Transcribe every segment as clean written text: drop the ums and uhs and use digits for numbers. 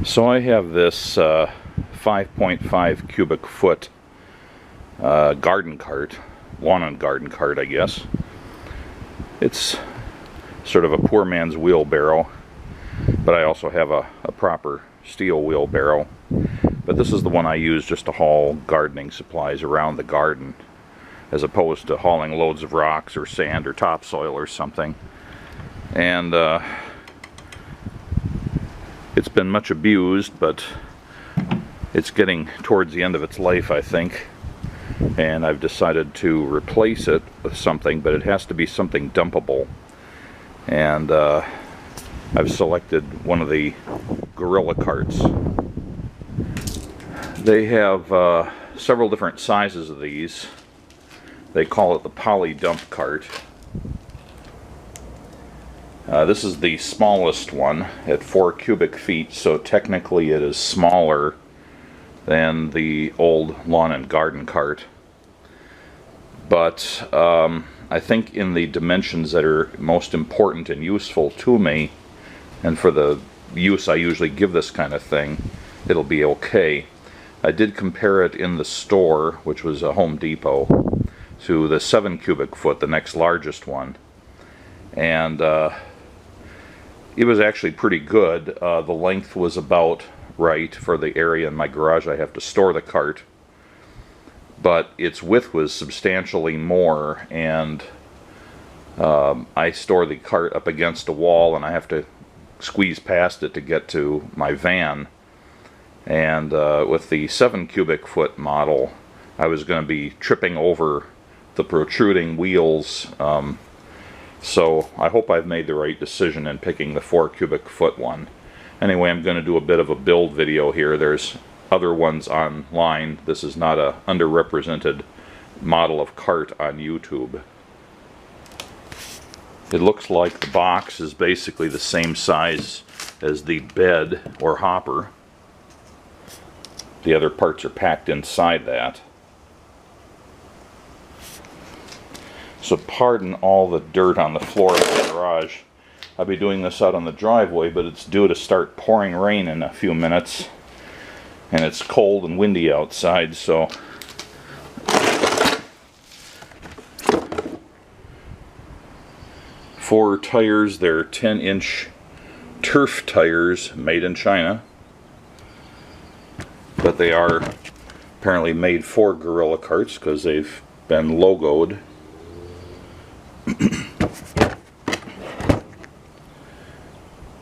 So I have this 5.5 cubic foot garden cart, lawn and garden cart, I guess. It's sort of a poor man's wheelbarrow, but I also have a proper steel wheelbarrow. But this is the one I use just to haul gardening supplies around the garden, as opposed to hauling loads of rocks or sand or topsoil or something. And it's been much abused, but it's getting towards the end of its life, I think. And I've decided to replace it with something, but it has to be something dumpable. And I've selected one of the gorilla carts. They have several different sizes of these. They call it the poly dump cart. This is the smallest one at 4 cubic feet, so technically it is smaller than the old lawn and garden cart. But I think in the dimensions that are most important and useful to me, and for the use I usually give this kind of thing, it'll be okay. I did compare it in the store, which was a Home Depot, to the 7 cubic foot, the next largest one. And it was actually pretty good. The length was about right for the area in my garage I have to store the cart, but its width was substantially more, and I store the cart up against a wall and I have to squeeze past it to get to my van. And with the 7 cubic foot model, I was going to be tripping over the protruding wheels. So I hope I've made the right decision in picking the 4 cubic foot one. Anyway, I'm going to do a bit of a build video here. There's other ones online. This is not a underrepresented model of cart on YouTube. It looks like the box is basically the same size as the bed or hopper. The other parts are packed inside that. So pardon all the dirt on the floor of the garage. I'll be doing this out on the driveway, but it's due to start pouring rain in a few minutes. And it's cold and windy outside, so... Four tires, they're 10-inch turf tires made in China. But they are apparently made for gorilla carts because they've been logoed.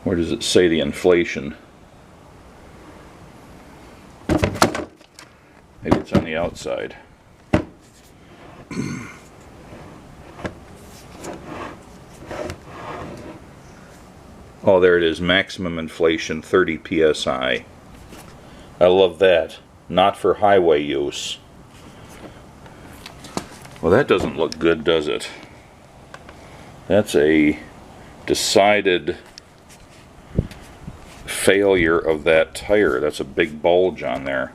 Where does it say the inflation? Maybe it's on the outside. Oh, there it is. Maximum inflation 30 psi. I love that. Not for highway use. Well, that doesn't look good, does it? That's a decided failure of that tire. That's a big bulge on there.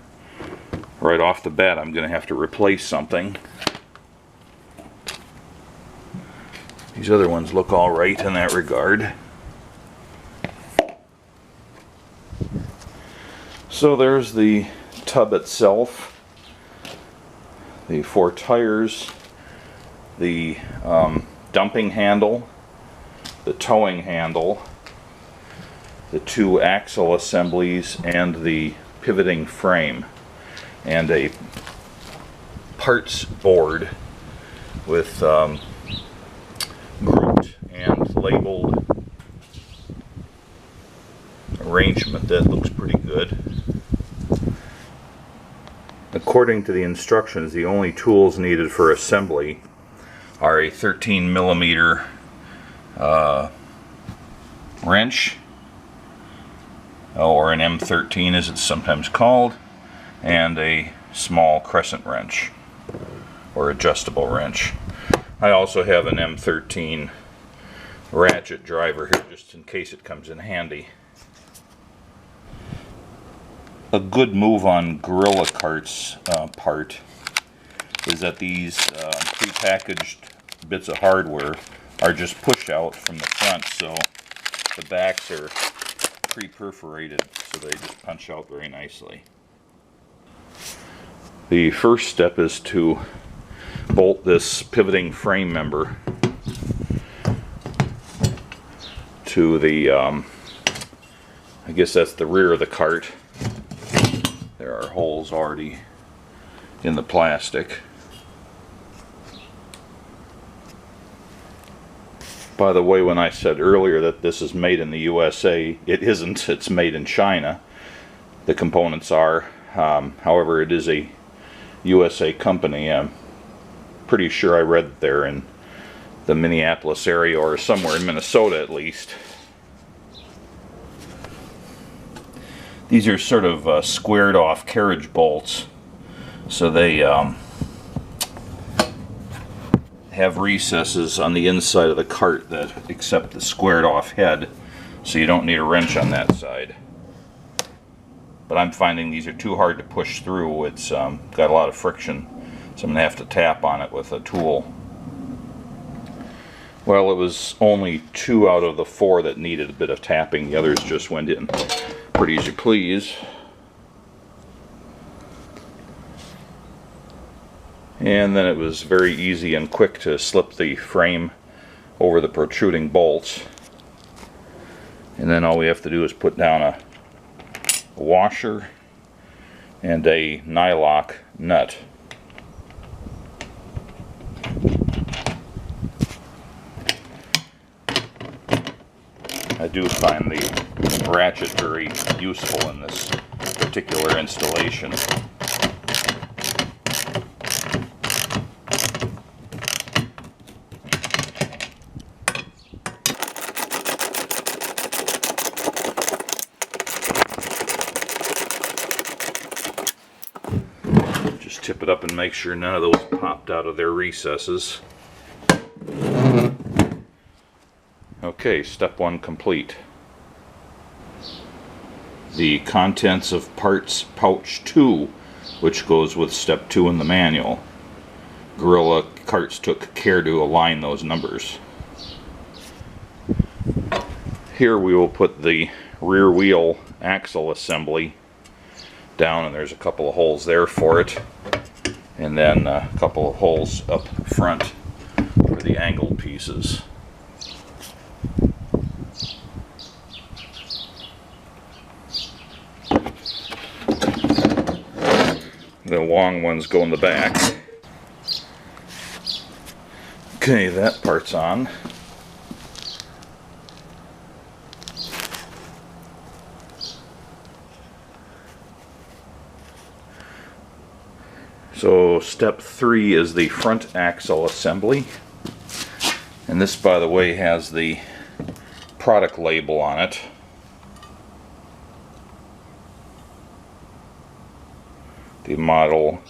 Right off the bat, I'm going to have to replace something. These other ones look all right in that regard. So there's the tub itself, the 4 tires, the dumping handle, the towing handle, the 2 axle assemblies, and the pivoting frame, and a parts board with grouped and labeled arrangement that looks pretty good. According to the instructions, the only tools needed for assembly are a 13 millimeter wrench, or an M13 as it's sometimes called, and a small crescent wrench or adjustable wrench. I also have an M13 ratchet driver here just in case it comes in handy. A good move on gorilla carts part is that these prepackaged bits of hardware are just push out from the front, so the backs are pre-perforated, so they just punch out very nicely. The first step is to bolt this pivoting frame member to the, I guess that's the rear of the cart. There are holes already in the plastic. By the way, when I said earlier that this is made in the USA, it isn't. It's made in China. The components are. However, it is a USA company. I'm pretty sure I read there in the Minneapolis area, or somewhere in Minnesota at least. These are sort of squared off carriage bolts, so they have recesses on the inside of the cart that accept the squared off head, so you don't need a wrench on that side. But I'm finding these are too hard to push through. It's got a lot of friction, so I'm going to have to tap on it with a tool. Well, it was only 2 out of the 4 that needed a bit of tapping. The others just went in pretty as you please. And then it was very easy and quick to slip the frame over the protruding bolts. And then all we have to do is put down a washer and a nylock nut. I do find the ratchet very useful in this particular installation. Just tip it up and make sure none of those popped out of their recesses. Okay, step 1 complete. The contents of parts pouch 2, which goes with step 2 in the manual. Gorilla Carts took care to align those numbers. Here we will put the rear wheel axle assembly down, and there's a couple of holes there for it, and then a couple of holes up front for the angled pieces. The long ones go in the back. Okay, that part's on. So step 3 is the front axle assembly. And this, by the way, has the product label on it. The model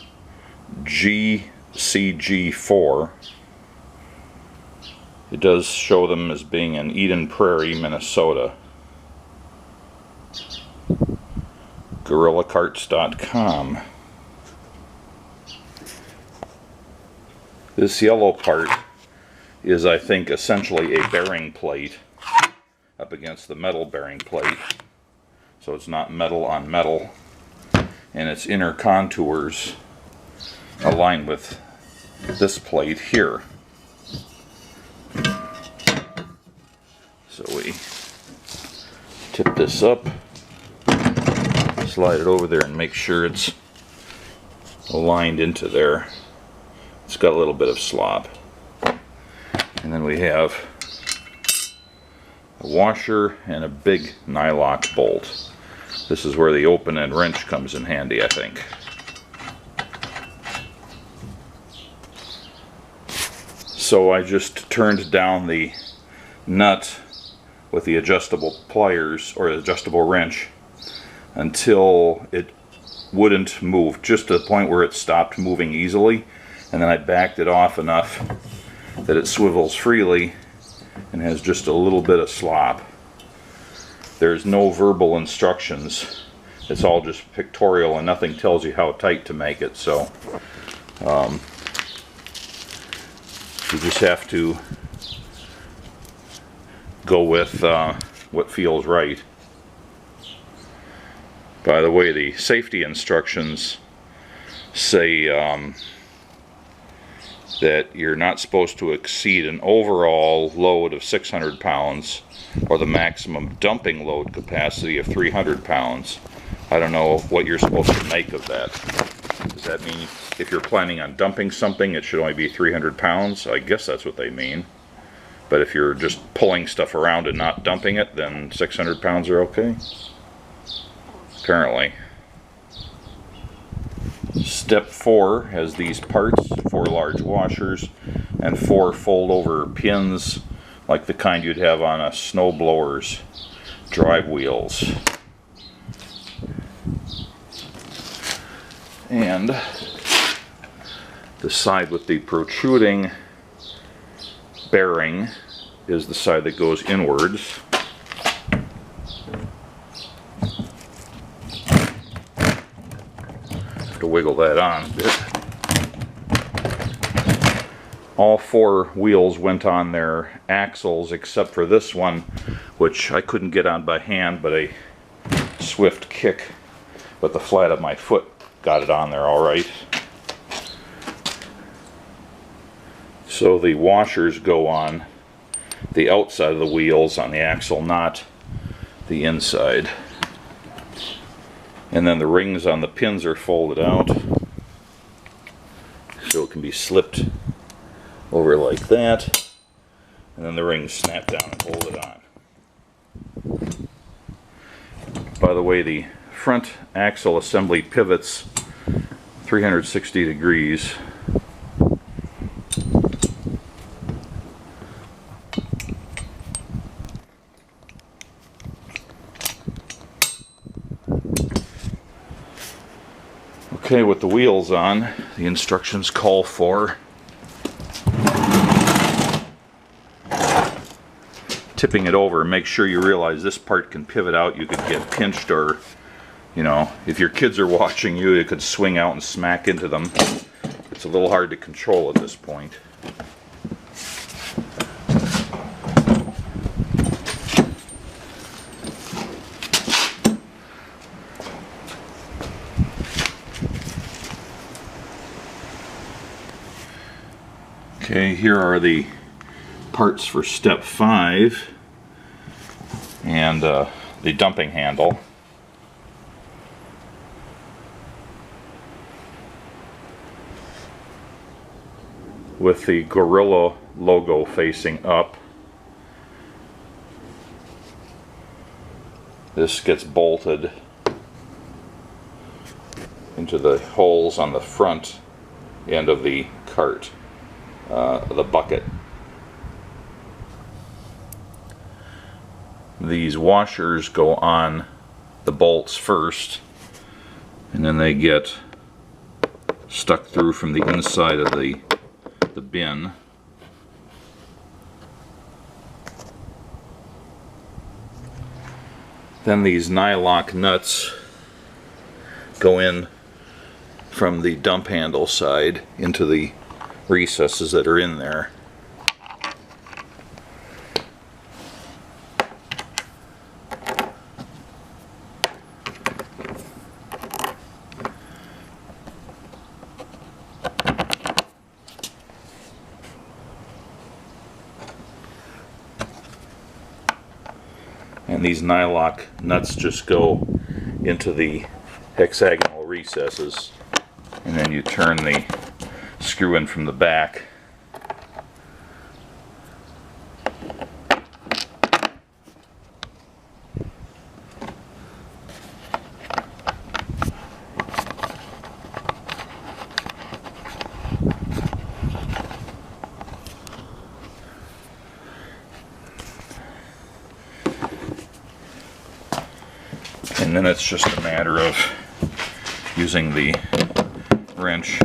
GCG-4. It does show them as being in Eden Prairie, Minnesota. GorillaCarts.com. This yellow part is, I think, essentially a bearing plate up against the metal bearing plate. So it's not metal on metal. And its inner contours align with this plate here. So we tip this up, slide it over there, and make sure it's aligned into there. It's got a little bit of slop. And then we have a washer and a big nylock bolt. This is where the open end wrench comes in handy, I think. So I just turned down the nut with the adjustable pliers, or adjustable wrench, until it wouldn't move, just to the point where it stopped moving easily, and then I backed it off enough that it swivels freely and has just a little bit of slop. There's no verbal instructions. It's all just pictorial, and nothing tells you how tight to make it. So you just have to go with what feels right. By the way, the safety instructions say that you're not supposed to exceed an overall load of 600 pounds or the maximum dumping load capacity of 300 pounds. I don't know what you're supposed to make of that. Does that mean if you're planning on dumping something, it should only be 300 pounds? I guess that's what they mean. But if you're just pulling stuff around and not dumping it, then 600 pounds are okay? Apparently. Step 4 has these parts, 4 large washers and 4 fold-over pins like the kind you'd have on a snowblower's drive wheels. And the side with the protruding bearing is the side that goes inwards. To wiggle that on a bit. All 4 wheels went on their axles except for this one, which I couldn't get on by hand, but a swift kick with the flat of my foot got it on there all right. So the washers go on the outside of the wheels on the axle, not the inside. And then the rings on the pins are folded out, so it can be slipped over like that, and then the rings snap down and hold it on. By the way, the front axle assembly pivots 360 degrees. Okay, with the wheels on, the instructions call for tipping it over. Make sure you realize this part can pivot out. You could get pinched, or, you know, if your kids are watching you, it could swing out and smack into them. It's a little hard to control at this point. Okay, here are the parts for step 5 and the dumping handle. With the Gorilla logo facing up. This gets bolted into the holes on the front end of the cart. The bucket. These washers go on the bolts first, and then they get stuck through from the inside of the bin. Then these nylock nuts go in from the dump handle side into the recesses that are in there. And these nylock nuts just go into the hexagonal recesses, and then you turn the screw in from the back. And then it's just a matter of using the wrench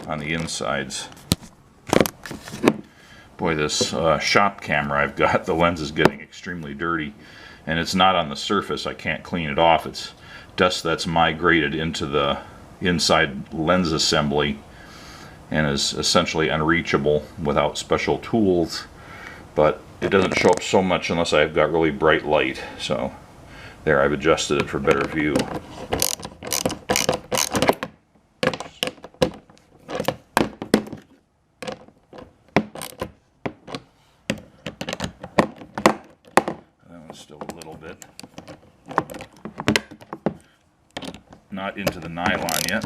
on the insides. Boy, this shop camera I've got, the lens is getting extremely dirty, and it's not on the surface. I can't clean it off. It's dust that's migrated into the inside lens assembly and is essentially unreachable without special tools, but it doesn't show up so much unless I've got really bright light. So There, I've adjusted it for better view. That one's still a little bit not into the nylon yet.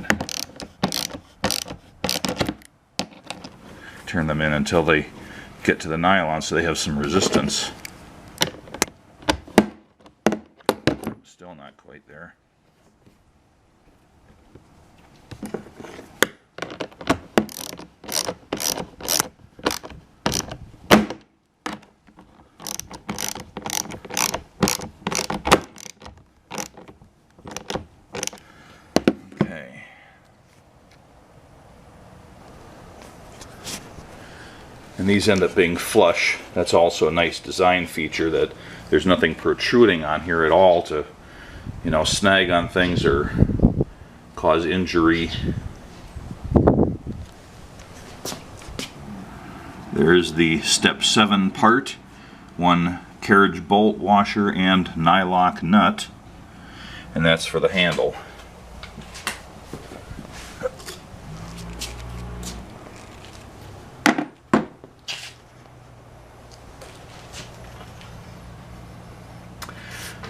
Turn them in until they get to the nylon so they have some resistance. Still not quite there. Okay. And these end up being flush. That's also a nice design feature, that there's nothing protruding on here at all to, you know, snag on things or cause injury. There's the step 7 part, one carriage bolt, washer, and nylock nut, and that's for the handle.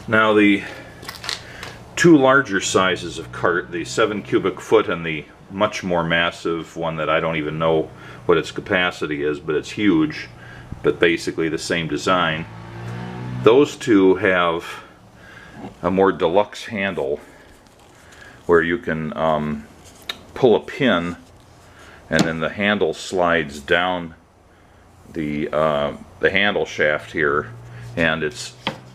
Now the two larger sizes of cart, the 7 cubic foot and the much more massive one that I don't even know what its capacity is, but it's huge, but basically the same design. Those two have a more deluxe handle where you can pull a pin and then the handle slides down the handle shaft here, and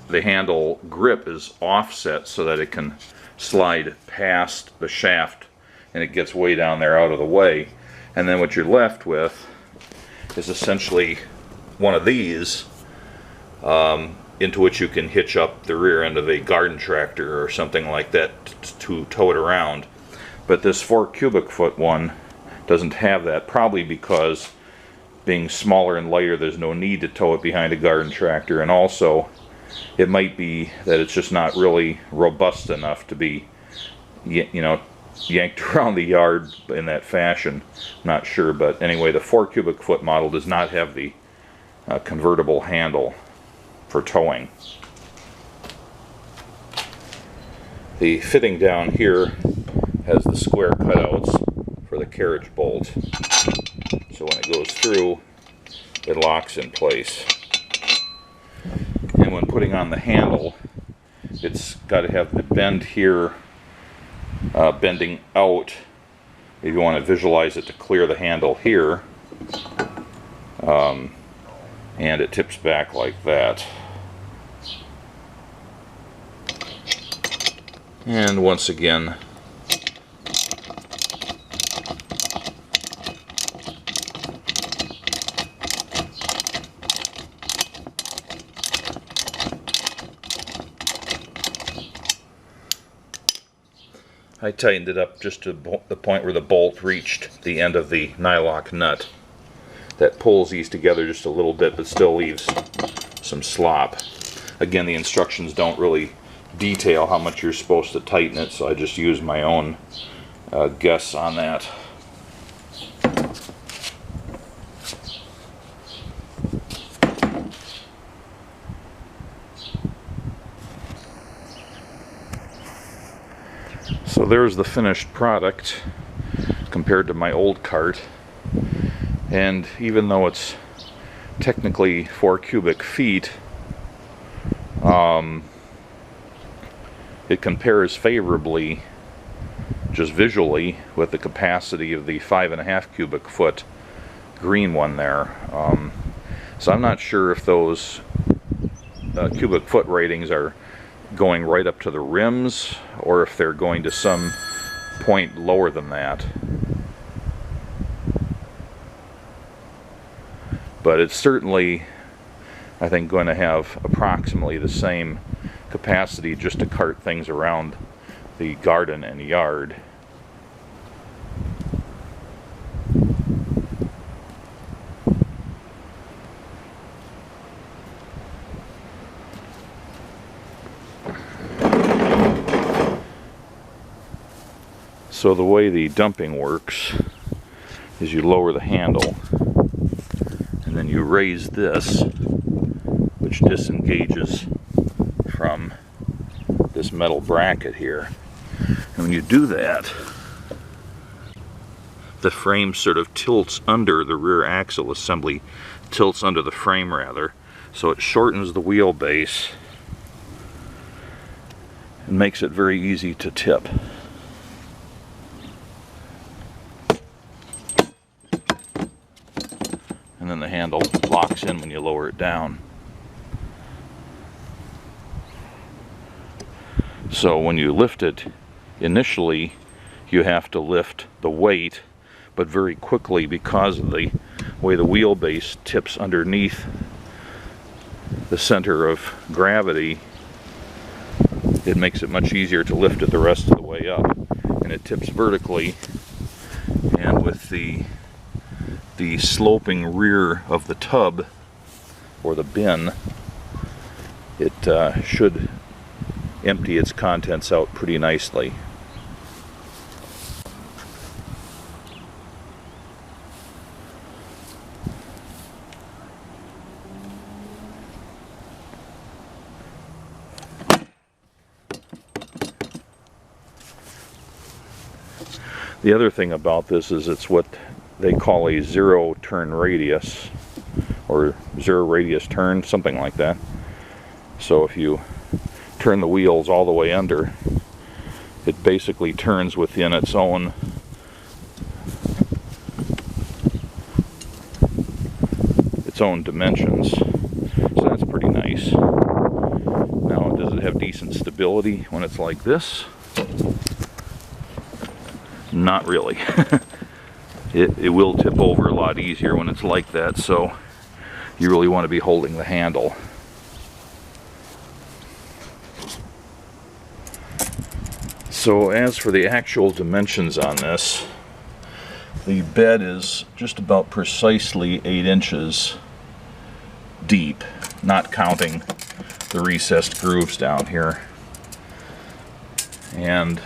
the handle grip is offset so that it can slide past the shaft and it gets way down there out of the way. And then what you're left with is essentially one of these into which you can hitch up the rear end of a garden tractor or something like that to tow it around. But this 4 cubic foot one doesn't have that, probably because being smaller and lighter there's no need to tow it behind a garden tractor, and also it might be that it's just not really robust enough to be, you know, yanked around the yard in that fashion. Not sure, but anyway, the 4 cubic foot model does not have the convertible handle for towing. The fitting down here has the square cutouts for the carriage bolt, so when it goes through it locks in place. And when putting on the handle, it's got to have the bend here bending out. If you want to visualize it, to clear the handle here, and it tips back like that. And once again, I tightened it up just to the point where the bolt reached the end of the nylock nut. That pulls these together just a little bit, but still leaves some slop. Again, the instructions don't really detail how much you're supposed to tighten it, so I just use my own guess on that. So there's the finished product compared to my old cart, and even though it's technically 4 cubic feet, it compares favorably just visually with the capacity of the 5.5 cubic foot green one there. So I'm not sure if those cubic foot ratings are going right up to the rims or if they're going to some point lower than that. But it's certainly, I think, going to have approximately the same capacity just to cart things around the garden and yard. So the way the dumping works is you lower the handle and then you raise this, which disengages from this metal bracket here. And when you do that, the frame sort of tilts under, the rear axle assembly tilts under the frame rather, so it shortens the wheelbase and makes it very easy to tip. And then the handle locks in when you lower it down. So when you lift it, initially you have to lift the weight, but very quickly, because of the way the wheelbase tips underneath the center of gravity, it makes it much easier to lift it the rest of the way up. And it tips vertically, and with the sloping rear of the tub or the bin, it should empty its contents out pretty nicely. The other thing about this is it's what they call a zero turn radius, or zero radius turn, something like that. So if you turn the wheels all the way under, it basically turns within its own dimensions. So that's pretty nice. Now, does it have decent stability when it's like this? Not really. It will tip over a lot easier when it's like that, so you really want to be holding the handle. So as for the actual dimensions on this, the bed is just about precisely 8 inches deep, not counting the recessed grooves down here. And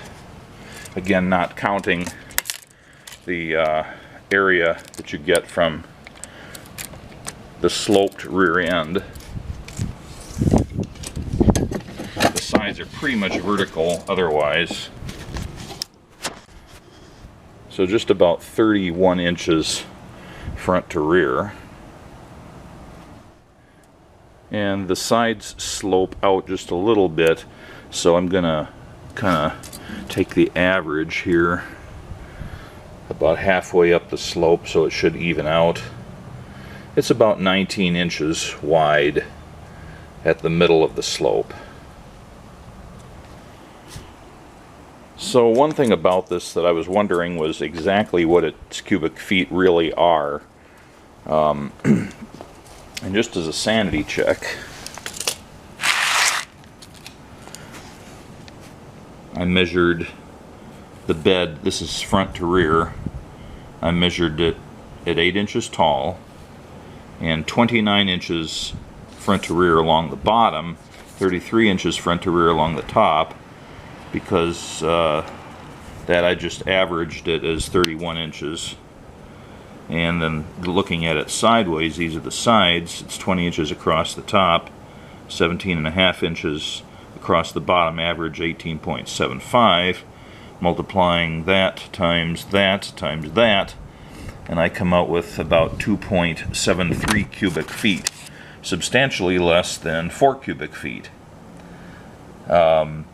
again, not counting the area that you get from the sloped rear end. The sides are pretty much vertical otherwise. So just about 31 inches front to rear. And the sides slope out just a little bit, so I'm gonna kind of take the average here about halfway up the slope, so it should even out. It's about 19 inches wide at the middle of the slope. So one thing about this that I was wondering was exactly what its cubic feet really are. And just as a sanity check, I measured the bed, this is front to rear, I measured it at 8 inches tall and 29 inches front to rear along the bottom, 33 inches front to rear along the top, because that I just averaged it as 31 inches. And then looking at it sideways, these are the sides, it's 20 inches across the top, 17.5 inches across the bottom, average 18.75, multiplying that times that times that, and I come out with about 2.73 cubic feet, substantially less than 4 cubic feet. Now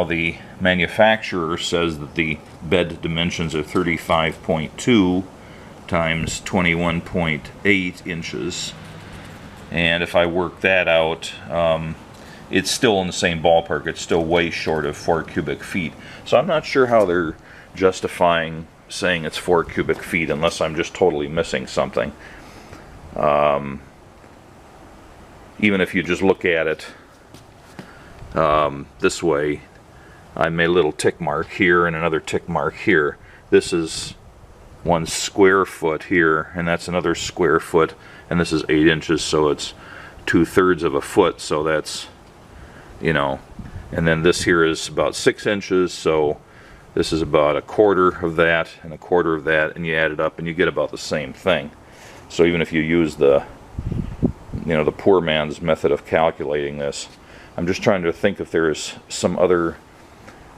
the manufacturer says that the bed dimensions are 35.2 times 21.8 inches, and if I work that out, it's still in the same ballpark. It's still way short of 4 cubic feet. So I'm not sure how they're justifying saying it's 4 cubic feet, unless I'm just totally missing something. Even if you just look at it this way, I made a little tick mark here and another tick mark here. This is 1 square foot here, and that's another square foot, and this is 8 inches, so it's 2/3 of a foot, so that's, you know, and then this here is about 6 inches, so This is about a quarter of that and a quarter of that, and you add it up and you get about the same thing. So even if you use the, the poor man's method of calculating this, I'm just trying to think if there is some other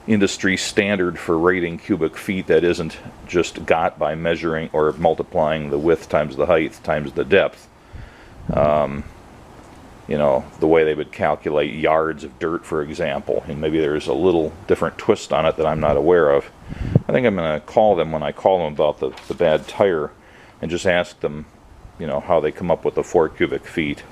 industry standard for rating cubic feet that isn't just got by measuring or multiplying the width times the height times the depth. The way they would calculate yards of dirt, for example, and maybe there's a little different twist on it that I'm not aware of. I think I'm going to call them when I call them about the bad tire and just ask them, how they come up with the 4 cubic feet.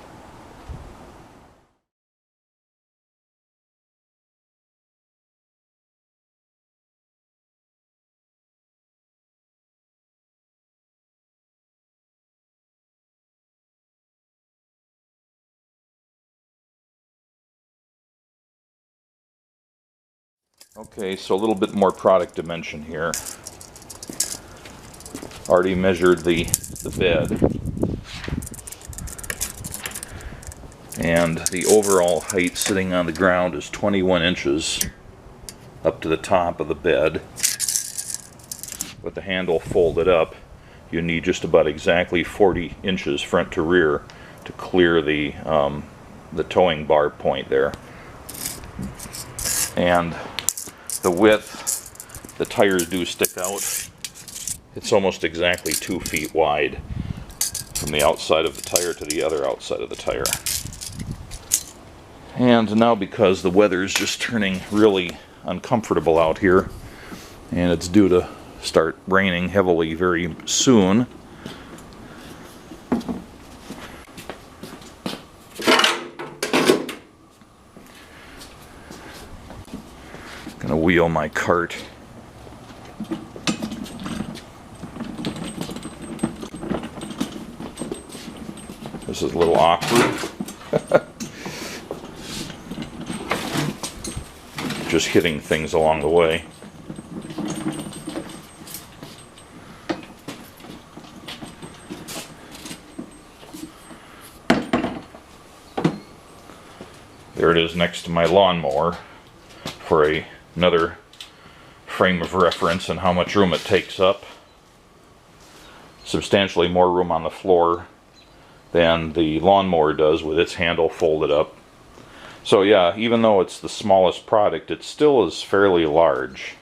Okay, so a little bit more product dimension here. Already measured the bed. And the overall height sitting on the ground is 21 inches up to the top of the bed. With the handle folded up, you need just about exactly 40 inches front to rear to clear the towing bar point there. And the width, the tires do stick out. It's almost exactly 2 feet wide from the outside of the tire to the other outside of the tire. And now, because the weather is just turning really uncomfortable out here, and it's due to start raining heavily very soon, gonna wheel my cart. This is a little awkward. Just hitting things along the way. There it is next to my lawnmower for another frame of reference and how much room it takes up. Substantially more room on the floor than the lawnmower does with its handle folded up. So yeah, even though it's the smallest product, it still is fairly large.